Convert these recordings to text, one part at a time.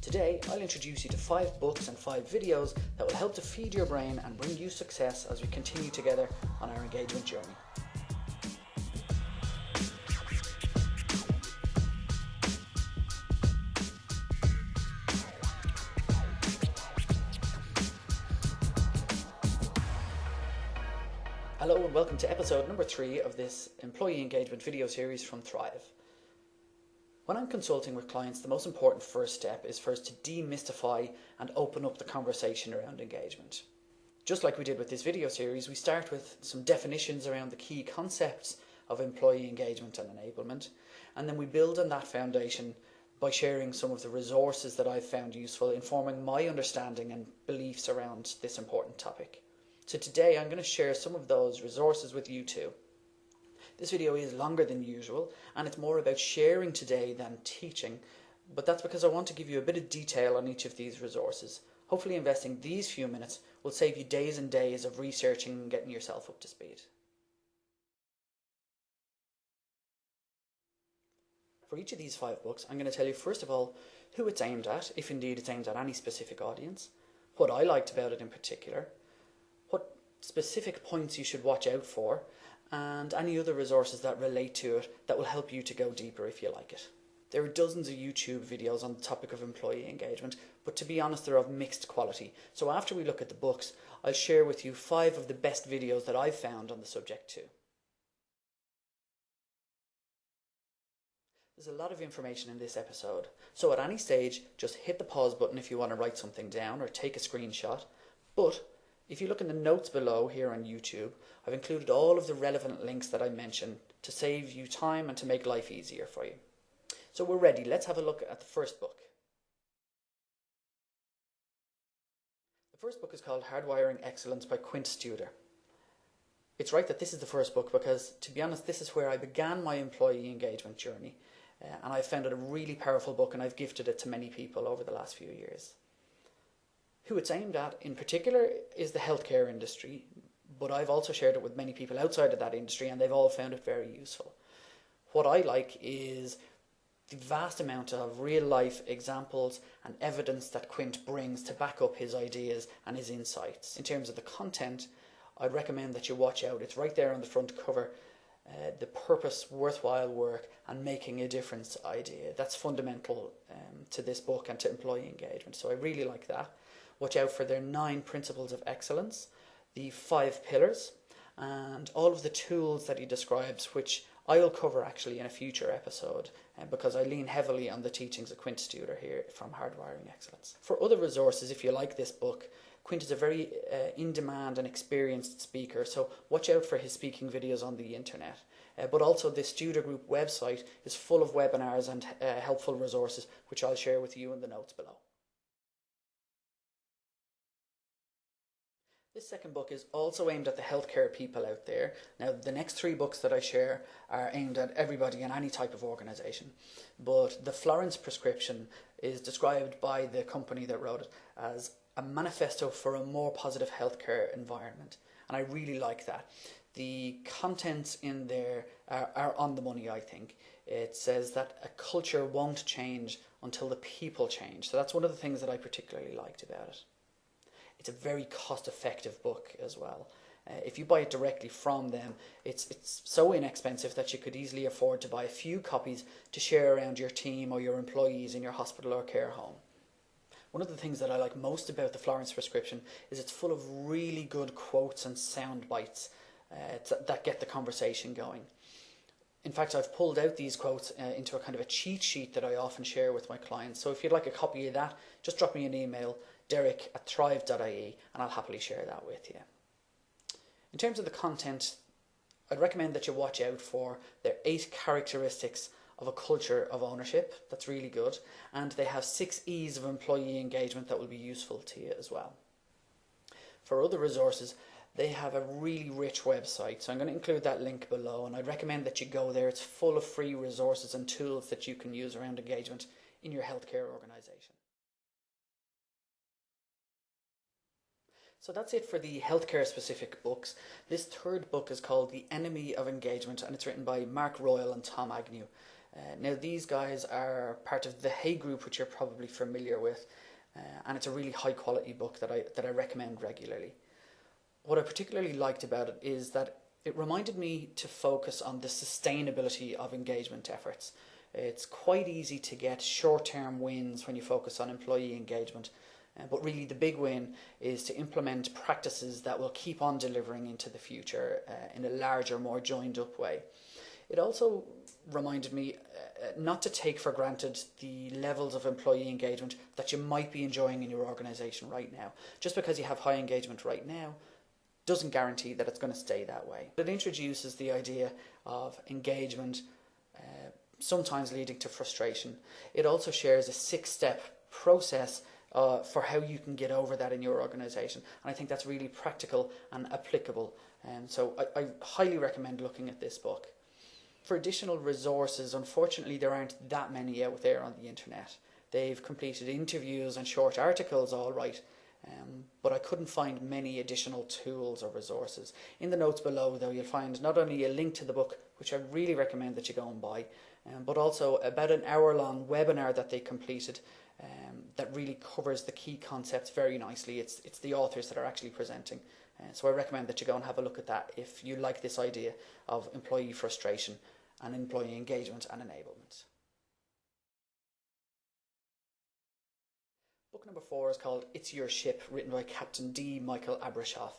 Today, I'll introduce you to 5 books and 5 videos that will help to feed your brain and bring you success as we continue together on our engagement journey. Hello and welcome to episode number 3 of this employee engagement video series from Thrive. When I'm consulting with clients, the most important first step is first to demystify and open up the conversation around engagement. Just like we did with this video series, we start with some definitions around the key concepts of employee engagement and enablement, and then we build on that foundation by sharing some of the resources that I've found useful, informing my understanding and beliefs around this important topic. So today I'm going to share some of those resources with you too. This video is longer than usual and it's more about sharing today than teaching, but that's because I want to give you a bit of detail on each of these resources. Hopefully investing these few minutes will save you days and days of researching and getting yourself up to speed. For each of these 5 books, I'm going to tell you first of all who it's aimed at, if indeed it's aimed at any specific audience, what I liked about it in particular, what specific points you should watch out for, and any other resources that relate to it that will help you to go deeper if you like it. There are dozens of YouTube videos on the topic of employee engagement, but to be honest, they're of mixed quality. So after we look at the books, I'll share with you 5 of the best videos that I've found on the subject too. There's a lot of information in this episode, so at any stage, just hit the pause button if you want to write something down or take a screenshot. But if you look in the notes below here on YouTube, I've included all of the relevant links that I mentioned to save you time and to make life easier for you. So we're ready. Let's have a look at the first book. The first book is called Hardwiring Excellence by Quint Studer. It's right that this is the first book because, to be honest, this is where I began my employee engagement journey. And I've found it a really powerful book and I've gifted it to many people over the last few years. Who it's aimed at in particular is the healthcare industry, but I've also shared it with many people outside of that industry and they've all found it very useful. What I like is the vast amount of real life examples and evidence that Quint brings to back up his ideas and his insights. In terms of the content, I'd recommend that you watch out. It's right there on the front cover. The purpose, worthwhile work and making a difference idea. That's fundamental to this book and to employee engagement. So I really like that. Watch out for their 9 principles of excellence, the 5 pillars, and all of the tools that he describes, which I'll cover actually in a future episode because I lean heavily on the teachings of Quint Studer here from Hardwiring Excellence. For other resources, if you like this book, Quint is a very in-demand and experienced speaker, so watch out for his speaking videos on the internet. But also the Studer Group website is full of webinars and helpful resources, which I'll share with you in the notes below. This second book is also aimed at the healthcare people out there. Now, the next 3 books that I share are aimed at everybody in any type of organisation. But the Florence Prescription is described by the company that wrote it as a manifesto for a more positive healthcare environment. And I really like that. The contents in there are on the money, I think. It says that a culture won't change until the people change. So that's one of the things that I particularly liked about it. It's a very cost-effective book as well. If you buy it directly from them, it's so inexpensive that you could easily afford to buy a few copies to share around your team or your employees in your hospital or care home. One of the things that I like most about the Florence Prescription is it's full of really good quotes and sound bites that get the conversation going. In fact, I've pulled out these quotes into a kind of a cheat sheet that I often share with my clients. So if you'd like a copy of that, just drop me an email, derek@thrive.ie, and I'll happily share that with you. In terms of the content, I'd recommend that you watch out for their 8 characteristics of a culture of ownership. That's really good. And they have 6 E's of employee engagement that will be useful to you as well. For other resources, they have a really rich website. So I'm going to include that link below, and I'd recommend that you go there. It's full of free resources and tools that you can use around engagement in your healthcare organisation. So that's it for the healthcare specific books. This third book is called The Enemy of Engagement and it's written by Mark Royal and Tom Agnew. Now these guys are part of the Hay Group, which you're probably familiar with, and it's a really high quality book that I recommend regularly. What I particularly liked about it is that it reminded me to focus on the sustainability of engagement efforts. It's quite easy to get short-term wins when you focus on employee engagement, but really the big win is to implement practices that will keep on delivering into the future in a larger, more joined up way. It also reminded me not to take for granted the levels of employee engagement that you might be enjoying in your organisation right now. Just because you have high engagement right now doesn't guarantee that it's going to stay that way. It introduces the idea of engagement sometimes leading to frustration. It also shares a 6-step process for how you can get over that in your organisation, and I think that's really practical and applicable, and so I highly recommend looking at this book. For additional resources, unfortunately there aren't that many out there on the internet. They've completed interviews and short articles, all right, but I couldn't find many additional tools or resources. In the notes below though, you'll find not only a link to the book, which I really recommend that you go and buy, but also about an hour-long webinar that they completed that really covers the key concepts very nicely. It's the authors that are actually presenting, so I recommend that you go and have a look at that if you like this idea of employee frustration and employee engagement and enablement. Book number 4 is called It's Your Ship, written by Captain D. Michael Abrashoff.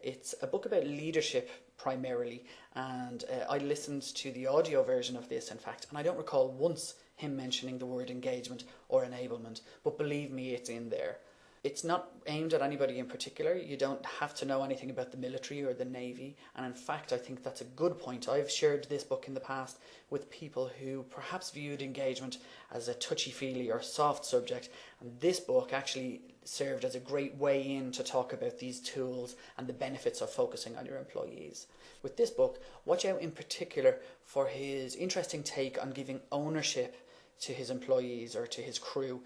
It's a book about leadership primarily, and I listened to the audio version of this, in fact, and I don't recall once him mentioning the word engagement or enablement, but believe me, it's in there. It's not aimed at anybody in particular. You don't have to know anything about the military or the Navy, and in fact I think that's a good point. I've shared this book in the past with people who perhaps viewed engagement as a touchy-feely or soft subject, and this book actually served as a great way in to talk about these tools and the benefits of focusing on your employees. With this book, watch out in particular for his interesting take on giving ownership to his employees or to his crew,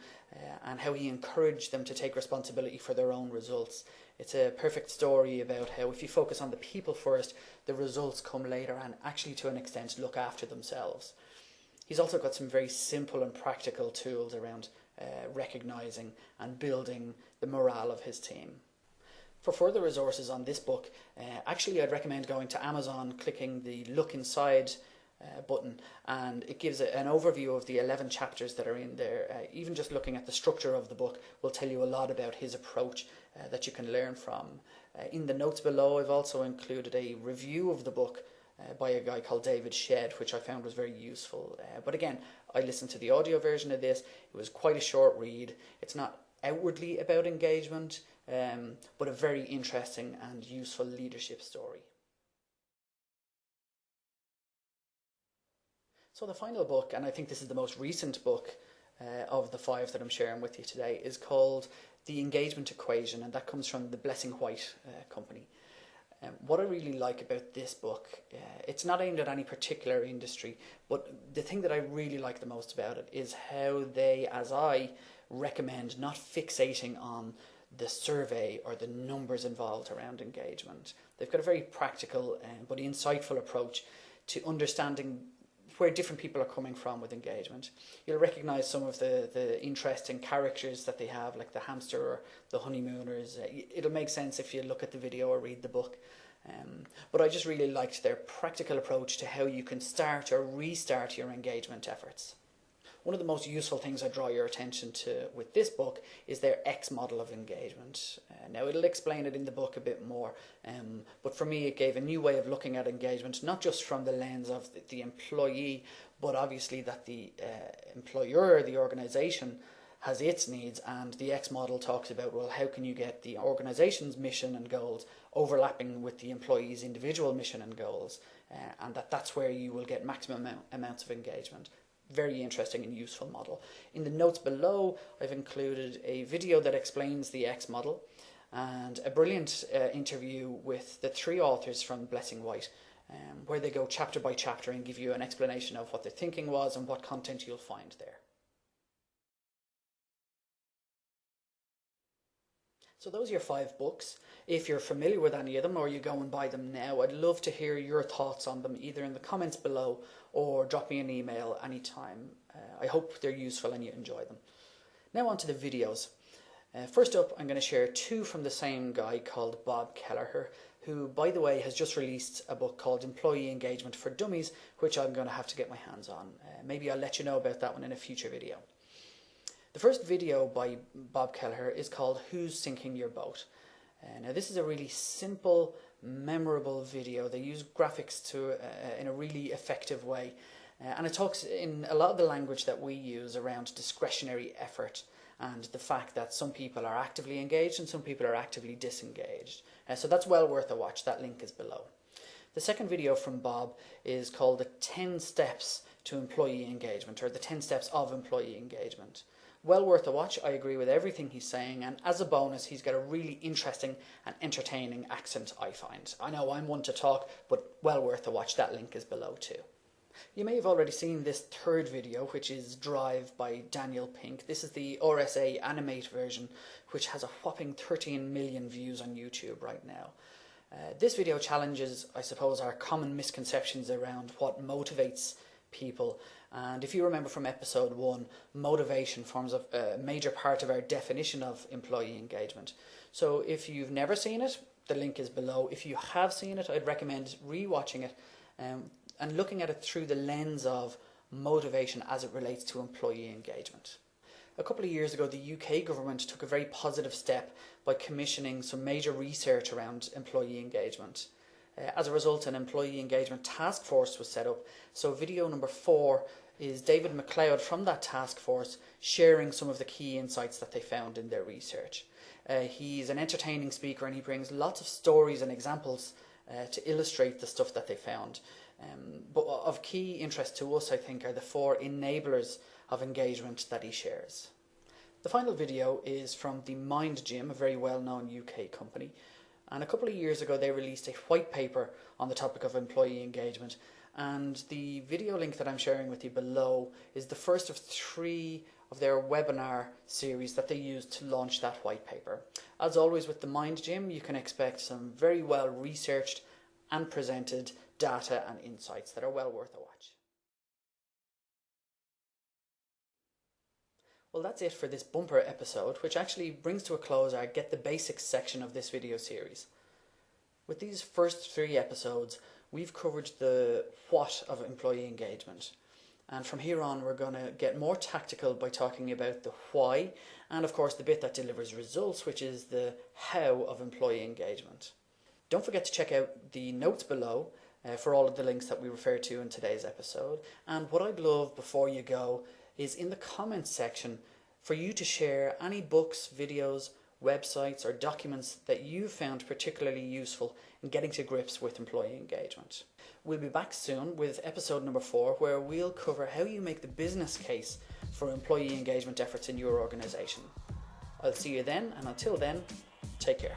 and how he encouraged them to take responsibility for their own results. It's a perfect story about how if you focus on the people first, the results come later and actually to an extent look after themselves. He's also got some very simple and practical tools around recognising and building the morale of his team. For further resources on this book, actually I'd recommend going to Amazon, clicking the Look Inside button, and it gives an overview of the 11 chapters that are in there. Even just looking at the structure of the book will tell you a lot about his approach that you can learn from. In the notes below I've also included a review of the book by a guy called David Shedd, which I found was very useful. But again, I listened to the audio version of this. It was quite a short read. It's not outwardly about engagement, but a very interesting and useful leadership story. So the final book, and I think this is the most recent book of the 5 that I'm sharing with you today, is called The Engagement Equation, and that comes from the Blessing White company. What I really like about this book, it's not aimed at any particular industry, but the thing that I really like the most about it is how they, as I, recommend not fixating on the survey or the numbers involved around engagement. They've got a very practical but insightful approach to understanding where different people are coming from with engagement. You'll recognise some of the interesting characters that they have, like the hamster or the honeymooners. It'll make sense if you look at the video or read the book. But I just really liked their practical approach to how you can start or restart your engagement efforts. One of the most useful things I draw your attention to with this book is their X model of engagement. Now it'll explain it in the book a bit more, but for me it gave a new way of looking at engagement, not just from the lens of the employee, but obviously that the employer, the organisation, has its needs, and the X model talks about, well, how can you get the organisation's mission and goals overlapping with the employee's individual mission and goals, and that's where you will get maximum amounts of engagement. Very interesting and useful model. In the notes below I've included a video that explains the X model and a brilliant interview with the 3 authors from Blessing White, where they go chapter by chapter and give you an explanation of what their thinking was and what content you'll find there. So those are your 5 books. If you're familiar with any of them or you go and buy them now, I'd love to hear your thoughts on them either in the comments below or drop me an email anytime. I hope they're useful and you enjoy them. Now on to the videos. First up, I'm going to share two from the same guy called Bob Kelleher, who, by the way, has just released a book called Employee Engagement for Dummies, which I'm going to have to get my hands on. Maybe I'll let you know about that one in a future video. The first video by Bob Kelleher is called Who's Sinking Your Boat? Now this is a really simple, memorable video. They use graphics in a really effective way. And it talks in a lot of the language that we use around discretionary effort and the fact that some people are actively engaged and some people are actively disengaged. So that's well worth a watch. That link is below. The second video from Bob is called the 10 Steps to Employee Engagement, or the 10 Steps of Employee Engagement. Well worth a watch. I agree with everything he's saying, and as a bonus he's got a really interesting and entertaining accent, I find. I know I'm one to talk, but well worth a watch. That link is below too. You may have already seen this third video, which is Drive by Daniel Pink. This is the RSA Animate version, which has a whopping 13 million views on YouTube right now. This video challenges, I suppose, our common misconceptions around what motivates people. And if you remember from episode 1, motivation forms a major part of our definition of employee engagement. So if you've never seen it, the link is below. If you have seen it, I'd recommend re-watching it and looking at it through the lens of motivation as it relates to employee engagement. A couple of years ago, the UK government took a very positive step by commissioning some major research around employee engagement. As a result, an employee engagement task force was set up. So video number 4 is David MacLeod from that task force sharing some of the key insights that they found in their research. He's an entertaining speaker and he brings lots of stories and examples to illustrate the stuff that they found. But of key interest to us, I think, are the 4 enablers of engagement that he shares. The final video is from the MindGym, a very well-known UK company. And a couple of years ago, they released a white paper on the topic of employee engagement. And the video link that I'm sharing with you below is the first of 3 of their webinar series that they used to launch that white paper. As always with the MindGym, you can expect some very well researched and presented data and insights that are well worth a watch. Well, that's it for this bumper episode, which actually brings to a close our Get the Basics section of this video series. With these first 3 episodes, we've covered the what of employee engagement. And from here on, we're going to get more tactical by talking about the why, and of course the bit that delivers results, which is the how of employee engagement. Don't forget to check out the notes below for all of the links that we refer to in today's episode. And what I'd love before you go is in the comments section for you to share any books, videos, websites or documents that you found particularly useful in getting to grips with employee engagement. We'll be back soon with episode number 4, where we'll cover how you make the business case for employee engagement efforts in your organisation. I'll see you then, and until then, take care.